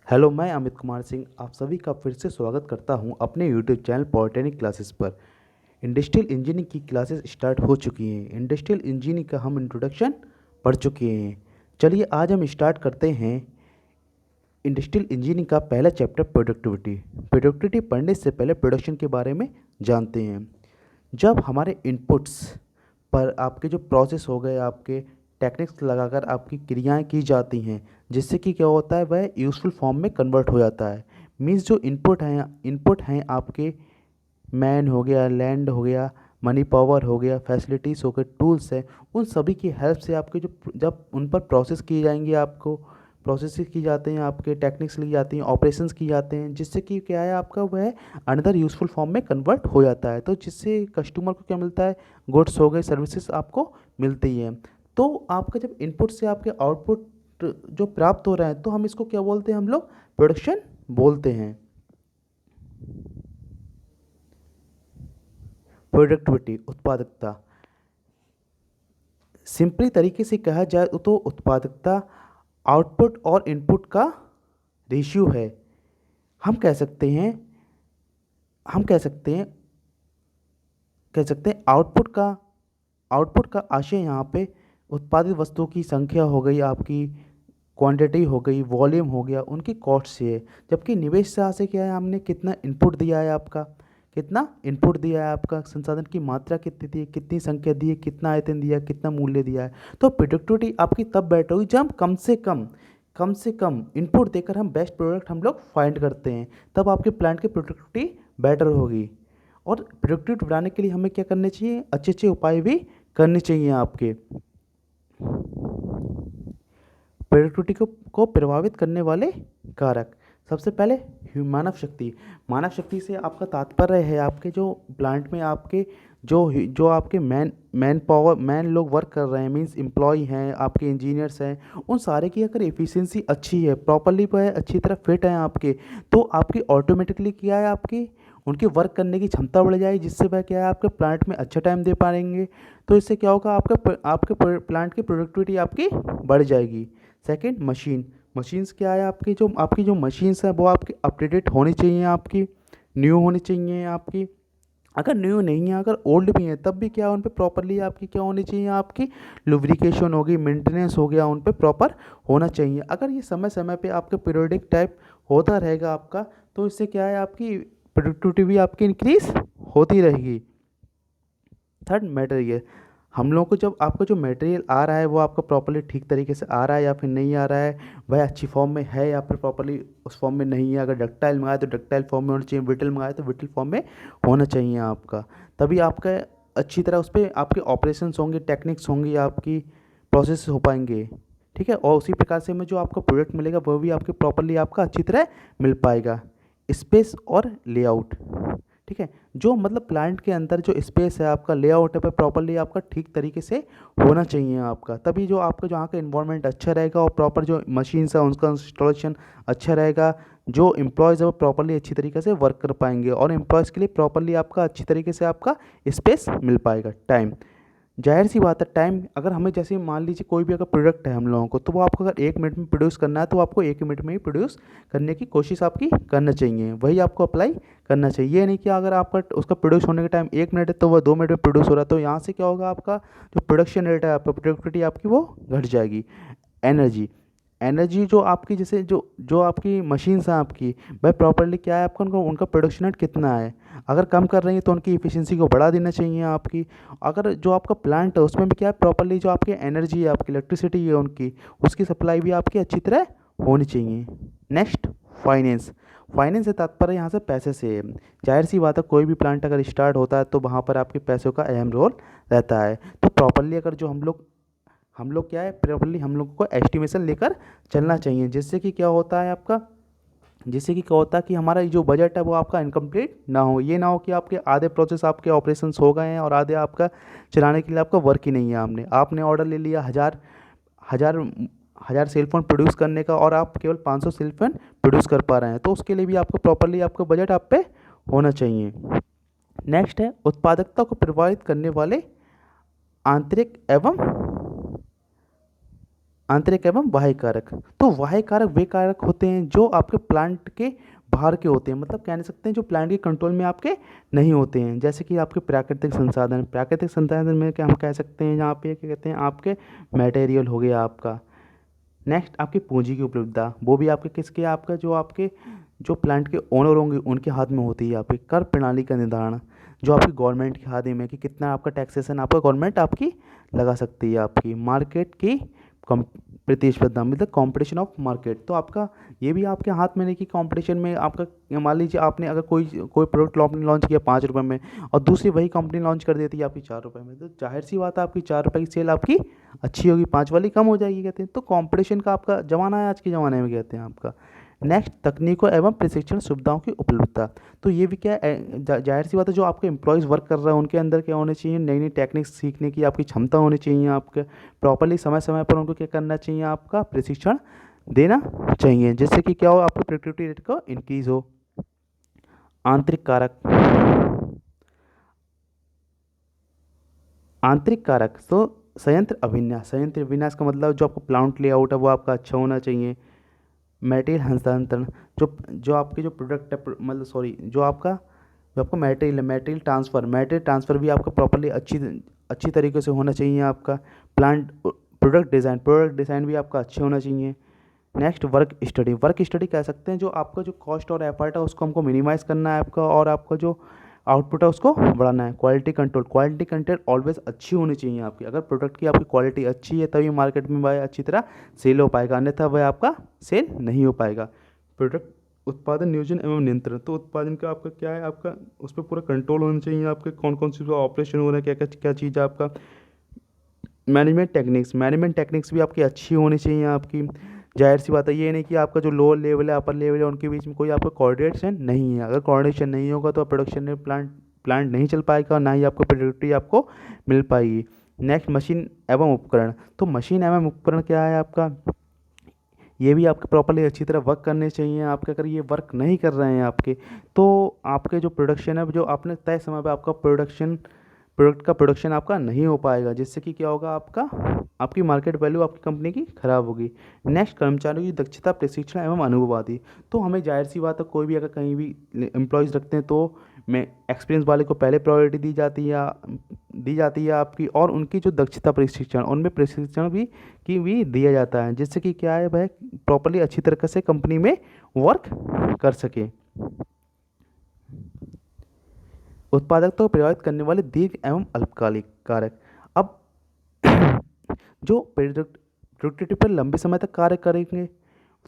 Hello, मैं अमित कुमार सिंह आप सभी का फिर से स्वागत करता हूं अपने यूट्यूब चैनल पॉलिटेक्निक क्लासेस पर। इंडस्ट्रियल इंजीनियरिंग की क्लासेस स्टार्ट हो चुकी हैं। इंडस्ट्रियल इंजीनियरिंग का हम इंट्रोडक्शन पढ़ चुके हैं। चलिए आज हम स्टार्ट करते हैं इंडस्ट्रियल इंजीनियरिंग का पहला चैप्टर प्रोडक्टिविटी। प्रोडक्टिविटी पढ़ने से पहले प्रोडक्शन के बारे में जानते हैं। जब हमारे इनपुट्स पर आपके जो प्रोसेस हो गए, आपके टेक्निक्स लगाकर आपकी क्रियाएं की जाती हैं, जिससे कि क्या होता है वह यूज़फुल फॉर्म में कन्वर्ट हो जाता है। मीन्स जो इनपुट हैं आपके मैन हो गया, लैंड हो गया, मनी पावर हो गया, फैसिलिटीज़ हो गए, टूल्स हैं, उन सभी की हेल्प से आपके जो जब उन पर प्रोसेस किए जाएंगे, आपको प्रोसेस की जाते हैं, आपके टेक्निक्स ली जाती हैं, ऑपरेशंस की जाते हैं, जिससे कि क्या है आपका वह अनदर यूज़फुल फॉर्म में कन्वर्ट हो जाता है। तो जिससे कस्टमर को क्या मिलता है, गुड्स हो गए, सर्विसेज आपको मिलती हैं। तो आपका जब इनपुट से आपके आउटपुट जो प्राप्त हो रहा है, तो हम इसको क्या बोलते हैं, हम लोग प्रोडक्शन बोलते हैं। प्रोडक्टिविटी, उत्पादकता। सिंपली तरीके से कहा जाए तो उत्पादकता आउटपुट और इनपुट का रेशियो है। हम कह सकते हैं हम कह सकते हैं कह सकते हैं आउटपुट का आशय यहाँ पे उत्पादित वस्तुओं की संख्या हो गई, आपकी क्वांटिटी हो गई, वॉल्यूम हो गया, उनकी कॉस्ट से है। जबकि निवेश से आशय क्या है, हमने कितना इनपुट दिया है, आपका संसाधन की मात्रा कितनी दी है, कितनी संख्या दी है, कितना आयतन दिया है, कितना मूल्य दिया है। तो प्रोडक्टिविटी आपकी तब बेटर होगी जब हम कम से कम इनपुट देकर हम बेस्ट प्रोडक्ट हम लोग फाइंड करते हैं, तब आपके प्लांट की प्रोडक्टिविटी बेटर होगी। और प्रोडक्टिविटी बढ़ाने के लिए हमें क्या करने चाहिए, अच्छे अच्छे उपाय भी करने चाहिए आपके। प्रोडक्टिविटी को प्रभावित करने वाले कारक, सबसे पहले मानव शक्ति से आपका तात्पर्य है आपके जो प्लांट में आपके जो आपके मैन लोग वर्क कर रहे हैं, मींस एम्प्लॉय हैं, आपके इंजीनियर्स हैं, उन सारे की अगर एफिशिएंसी अच्छी है, प्रॉपरली वह अच्छी तरह फिट है आपके, तो आपकी ऑटोमेटिकली क्या है, आपकी उनकी वर्क करने की क्षमता बढ़ जाएगी, जिससे वह क्या है आपके प्लांट में अच्छा टाइम दे पाएंगे। तो इससे क्या होगा, आपके प्लांट की प्रोडक्टिविटी आपकी बढ़ जाएगी। सेकंड, मशीन्स क्या है, आपकी जो मशीन्स है वो आपकी अपडेटेड होनी चाहिए, आपकी न्यू होनी चाहिए आपकी। अगर न्यू नहीं है, अगर ओल्ड भी है, तब भी क्या उन पे प्रॉपरली आपकी क्या होनी चाहिए, आपकी लुब्रिकेशन होगी, मेंटेनेंस हो गया, उन पे प्रॉपर होना चाहिए। अगर ये समय समय पे आपके पीरियोडिक टाइप होता रहेगा आपका, तो इससे क्या है आपकी प्रोडक्टिविटी भी आपकी इंक्रीज होती रहेगी। Third, material. हम लोगों को जब आपका जो मटेरियल आ रहा है वो आपका प्रॉपरली ठीक तरीके से आ रहा है या फिर नहीं आ रहा है, वह अच्छी फॉर्म में है या फिर प्रॉपरली उस फॉर्म में नहीं है। अगर डक्टाइल मंगाए तो डक्टाइल फॉर्म में होना चाहिए, ब्रिटल मंगाए तो ब्रिटल फॉर्म में होना चाहिए आपका। तभी आपका अच्छी तरह उस पर आपके ऑपरेशंस होंगे, टेक्निक्स होंगी, आपकी प्रोसेस हो पाएंगे। ठीक है, और उसी प्रकार से में जो आपका प्रोडक्ट मिलेगा वह भी आपके प्रॉपरली आपका अच्छी तरह मिल पाएगा। स्पेस और लेआउट, ठीक है, जो मतलब प्लांट के अंदर जो स्पेस है, आपका लेआउट है, प्रॉपरली आपका ठीक तरीके से होना चाहिए आपका। तभी जो आपका जहाँ का इन्वायरमेंट अच्छा रहेगा और प्रॉपर जो मशीन्स है उनका इंस्टॉलेशन अच्छा रहेगा, जो एम्प्लॉयज़ है वो प्रॉपरली अच्छी तरीके से वर्क कर पाएंगे और एम्प्लॉयज़ के लिए प्रॉपरली आपका अच्छी तरीके से आपका स्पेस मिल पाएगा। टाइम, जाहिर सी बात है, टाइम अगर हमें जैसे मान लीजिए कोई भी अगर प्रोडक्ट है हम लोगों को, तो वो आपको अगर 1 मिनट में प्रोड्यूस करना है तो आपको 1 मिनट में ही प्रोड्यूस करने की कोशिश आपकी करना चाहिए, वही आपको अप्लाई करना चाहिए। ये नहीं कि अगर आपका उसका प्रोड्यूस होने का टाइम 1 मिनट है तो वह 2 मिनट में प्रोड्यूस हो रहा है, तो यहाँ से क्या होगा, आपका जो प्रोडक्शन रेट है, आपका प्रोडक्टिविटी आपकी वो घट जाएगी। एनर्जी, जो आपकी जैसे जो आपकी मशीन्स हैं आपकी, भाई प्रॉपरली क्या है आपका उनका प्रोडक्शन रेट कितना है। अगर कम कर रही है तो उनकी इफिशिएंसी को बढ़ा देना चाहिए आपकी। अगर जो आपका प्लांट है उसमें भी क्या है, प्रॉपरली जो आपकी एनर्जी है, आपकी इलेक्ट्रिसिटी है उनकी, उसकी सप्लाई भी आपकी अच्छी तरह होनी चाहिए। नेक्स्ट, फाइनेंस से तात्पर्य यहाँ से पैसे से है। जाहिर सी बात है, कोई भी प्लांट अगर स्टार्ट होता है तो वहाँ पर आपके पैसों का अहम रोल रहता है। तो प्रॉपरली अगर जो हम लोग क्या है, प्रॉपरली हम लोग को एस्टिमेशन लेकर चलना चाहिए, जिससे कि क्या होता है कि हमारा जो बजट है वो आपका इनकम्प्लीट ना हो। ये ना हो कि आपके आधे प्रोसेस आपके ऑपरेशंस हो गए हैं और आधे आपका चलाने के लिए आपका वर्क ही नहीं है। आपने ऑर्डर ले लिया हज़ार हज़ार सेल फोन प्रोड्यूस करने का और आप केवल 500 सेल फोन प्रोड्यूस कर पा रहे हैं, तो उसके लिए भी आपको प्रॉपरली आपका बजट आप पे होना चाहिए। नेक्स्ट है, उत्पादकता को प्रभावित करने वाले आंतरिक एवं आंतरिक एवं बाह्य कारक। तो बाह्य कारक वे कारक होते हैं जो आपके प्लांट के बाहर के होते हैं, मतलब कह नहीं सकते हैं जो प्लांट के कंट्रोल में आपके नहीं होते हैं, जैसे कि आपके प्राकृतिक संसाधन में क्या हम कह सकते हैं यहाँ पे क्या कहते हैं आपके मटेरियल हो गया आपका। नेक्स्ट आपकी पूंजी की उपलब्धता, वो भी आपके किसके, आपका जो आपके जो प्लांट के ओनर होंगे उनके हाथ में होती है। आपकी कर प्रणाली का निर्धारण जो आपकी गवर्नमेंट के हाथ में है कि कितना आपका टैक्सेशन आपका गवर्नमेंट आपकी लगा सकती है। आपकी मार्केट की कम प्रतिस्पर्धा मतलब कॉम्पिटिशन ऑफ मार्केट, तो आपका ये भी आपके हाथ में नहीं कि कंपटीशन में आपका मान लीजिए आपने अगर कोई कोई प्रोडक्ट आपने लॉन्च किया 5 रुपये में और दूसरी वही कंपनी लॉन्च कर देती है आपकी 4 रुपये में, तो जाहिर सी बात है आपकी 4 रुपये की सेल आपकी अच्छी होगी, 5 वाली कम हो जाएगी कहते हैं। तो कंपटीशन का आपका ज़माना है आज के ज़माने में कहते हैं आपका। नेक्स्ट तकनीकों एवं प्रशिक्षण सुविधाओं की उपलब्धता, तो ये भी क्या है जाहिर सी बात है जो आपके एम्प्लॉयज़ वर्क कर रहे हैं उनके अंदर क्या होने चाहिए, नई नई टेक्निक्स सीखने की आपकी क्षमता होनी चाहिए। आपके प्रॉपरली समय समय पर उनको क्या करना चाहिए, आपका प्रशिक्षण देना चाहिए, जिससे कि क्या हो आपकी प्रोडक्टिविटी रेट का इंक्रीज हो। आंतरिक कारक, आंतरिक कारक तो संयंत्र अभिन्यास का मतलब जो आपका प्लांट लेआउट है वो आपका अच्छा होना चाहिए। मटेरियल हस्तांतरण जो जो आपके जो प्रोडक्ट है मतलब सॉरी जो आपका मटेरियल है, मटेरियल ट्रांसफ़र भी आपका प्रॉपरली अच्छी तरीके से होना चाहिए। आपका प्रोडक्ट डिज़ाइन भी आपका अच्छा होना चाहिए। नेक्स्ट वर्क स्टडी कह सकते हैं जो आपका जो कॉस्ट और एफर्ट है उसको हमको मिनिमाइज़ करना है आपका, और आपका जो आउटपुट है उसको बढ़ाना है। क्वालिटी कंट्रोल ऑलवेज अच्छी होनी चाहिए आपकी। अगर प्रोडक्ट की आपकी क्वालिटी अच्छी है तभी मार्केट में वह अच्छी तरह सेल हो पाएगा, अन्यथा वह आपका सेल नहीं हो पाएगा। प्रोडक्ट उत्पादन नियोजन एवं नियंत्रण, तो उत्पादन का आपका क्या है, आपका उस पर पूरा कंट्रोल होना चाहिए। आपके कौन कौन सी ऑपरेशन हो रहा है, क्या चीज़ है आपका। मैनेजमेंट टेक्निक्स भी आपकी अच्छी होनी चाहिए आपकी। जाहिर सी बात है ये नहीं कि आपका जो लोअर लेवल है अपर लेवल है उनके बीच में कोई आपका कोऑर्डिनेशन नहीं है। अगर कोऑर्डिनेशन नहीं होगा तो प्रोडक्शन में प्लांट नहीं चल पाएगा, ना ही आपको प्रोडक्टिविटी आपको मिल पाएगी। नेक्स्ट मशीन एवं उपकरण, तो मशीन एवं उपकरण क्या है आपका, ये भी आपके प्रॉपरली अच्छी तरह वर्क करने चाहिए। आपके अगर ये वर्क नहीं कर रहे हैं आपके, तो आपके जो प्रोडक्शन है जो आपने तय समय पे आपका प्रोडक्ट का प्रोडक्शन आपका नहीं हो पाएगा, जिससे कि क्या होगा आपकी मार्केट वैल्यू आपकी कंपनी की खराब होगी। नेक्स्ट कर्मचारियों की दक्षता प्रशिक्षण एवं अनुभव आदि, तो हमें जाहिर सी बात है कोई भी अगर कहीं भी एम्प्लॉयज़ रखते हैं तो मैं एक्सपीरियंस वाले को पहले प्रायोरिटी दी जाती है आपकी, और उनकी जो दक्षता प्रशिक्षण उनमें प्रशिक्षण भी दिया जाता है, जिससे कि क्या है वह प्रॉपरली अच्छी तरीके से कंपनी में वर्क कर सके। उत्पादकता को प्रभावित करने वाले दीर्घ एवं अल्पकालिक कारक, अब जो प्रोडक्टिविटी पर लंबे समय तक कार्य करेंगे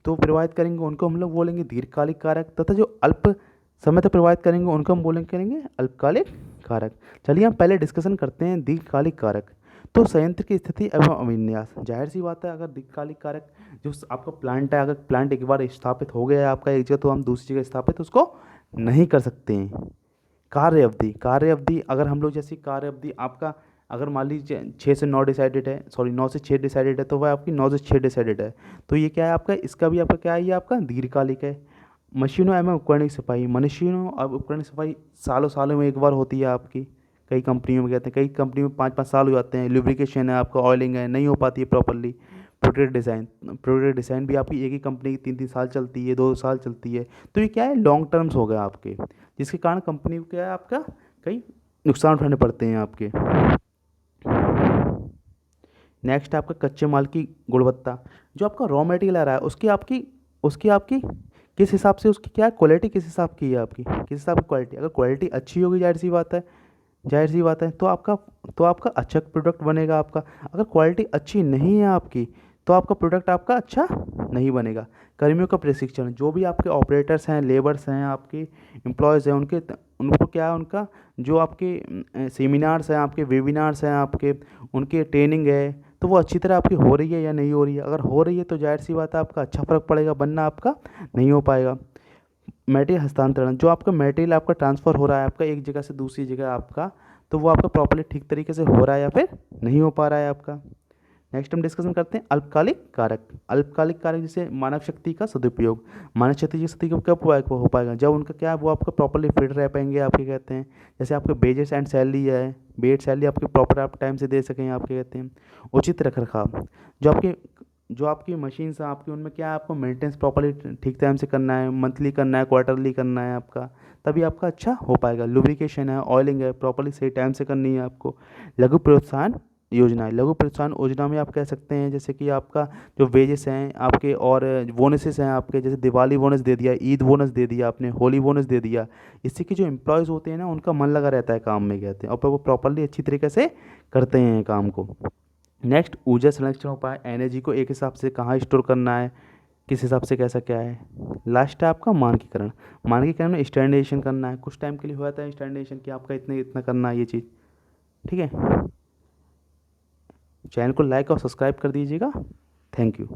तो प्रभावित करेंगे उनको हम लोग बोलेंगे दीर्घकालिक कारक, तथा जो अल्प समय तक प्रभावित करेंगे उनको हम करेंगे अल्पकालिक कारक। चलिए हम पहले डिस्कशन करते हैं दीर्घकालिक कारक। तो संयंत्र की स्थिति एवं अभिन्यास, जाहिर सी बात है अगर दीर्घकालिक कारक जो आपका प्लांट है, अगर प्लांट एक बार स्थापित हो गया है आपका एक जगह, तो हम दूसरी जगह स्थापित उसको नहीं कर सकते हैं। कार्य अवधि अगर हम लोग जैसी कार्य अवधि आपका अगर मान लीजिए 6 से 9 डिसाइडेड है, सॉरी 9 से 6 डिसाइडेड है, तो वह आपकी 9 से 6 डिसाइडेड है, तो ये क्या है आपका, इसका भी आपका क्या है, ये आपका दीर्घकालिक है। मशीनों एवं उपकरण की सफाई, मशीनों और उपकरण की सफाई सालों में एक बार होती है आपकी। कई कंपनियों में कहते हैं, कई कंपनी में 5-5 साल हो जाते हैं। लुब्रिकेशन है आपका, ऑयलिंग है, नहीं हो पाती है प्रॉपरली। प्रोडक्ट डिज़ाइन भी आपकी एक ही कंपनी की 3-3 साल चलती है, 2 साल चलती है, तो ये क्या है लॉन्ग टर्म्स हो गए आपके, जिसके कारण कंपनी को क्या है आपका कई नुकसान उठाने पड़ते हैं आपके। नेक्स्ट आपका कच्चे माल की गुणवत्ता, जो आपका रॉ मटेरियल आ रहा है उसकी आपकी किस हिसाब से उसकी क्या क्वालिटी किस हिसाब की है आपकी, किस हिसाब की क्वालिटी, अगर क्वालिटी अच्छी होगी जाहिर सी बात है तो आपका अच्छा प्रोडक्ट बनेगा आपका। अगर क्वालिटी अच्छी नहीं है आपकी तो आपका प्रोडक्ट आपका अच्छा नहीं बनेगा। कर्मियों का प्रशिक्षण, जो भी आपके ऑपरेटर्स हैं, लेबर्स हैं, आपके एम्प्लॉयज़ हैं, उनको क्या है उनका जो आपके सेमिनार्स हैं, आपके वेबिनार्स हैं, आपके उनके ट्रेनिंग है, तो वो अच्छी तरह आपकी हो रही है या नहीं हो रही है। अगर हो रही है तो जाहिर सी बात है आपका अच्छा फ़र्क पड़ेगा, वरना आपका नहीं हो पाएगा। मटेरियल हस्तांतरण, जो आपका मटेरियल आपका ट्रांसफ़र हो रहा है आपका एक जगह से दूसरी जगह आपका, तो वो आपका प्रॉपर्ली ठीक तरीके से हो रहा है या फिर नहीं हो पा रहा है आपका। नेक्स्ट हम डिस्कशन करते हैं अल्पकालिक कारक जैसे मानव शक्ति का सदुपयोग। मानव शक्ति की स्थिति कब हो पाएगा, जब उनका क्या है वो आपका प्रॉपरली फिट रह पाएंगे आपके कहते हैं। जैसे आपके बेजेस एंड सैलरी है, बेड सैलरी आपके प्रॉपर आप टाइम से दे सकें आपके कहते हैं। उचित रखरखाव, जो आपके जो आपकी मशीन्स हैं आपकी, उनमें क्या है, आपको मेंटेनेंस प्रॉपर्ली ठीक टाइम से करना है, मंथली करना है, क्वार्टरली करना है आपका, तभी आपका अच्छा हो पाएगा। लुब्रिकेशन है, ऑयलिंग है, प्रॉपर्ली सही टाइम से करनी है आपको। लघु प्रोत्साहन योजना है, लघु प्रोत्साहन योजना में आप कह सकते हैं जैसे कि आपका जो वेजेस हैं आपके और बोनसेस हैं आपके, जैसे दिवाली बोनस दे दिया, ईद बोनस दे दिया आपने, होली बोनस दे दिया। इससे कि जो एम्प्लॉयज़ होते हैं ना, उनका मन लगा रहता है काम में, कहते हैं, और वो प्रॉपर्ली अच्छी तरीके से करते हैं काम को। नेक्स्ट, ऊर्जा संरक्षण उपाय, एनर्जी को एक हिसाब से कहाँ स्टोर करना है, किस हिसाब से कैसा क्या है। लास्ट है आपका मानकीकरण। मानकीकरण में स्टैंडर्डाइजेशन करना है, कुछ टाइम के लिए हो जाता है स्टैंडर्डाइजेशन कि आपका इतने इतना करना है ये चीज़। ठीक है, चैनल को लाइक और सब्सक्राइब कर दीजिएगा। Thank you.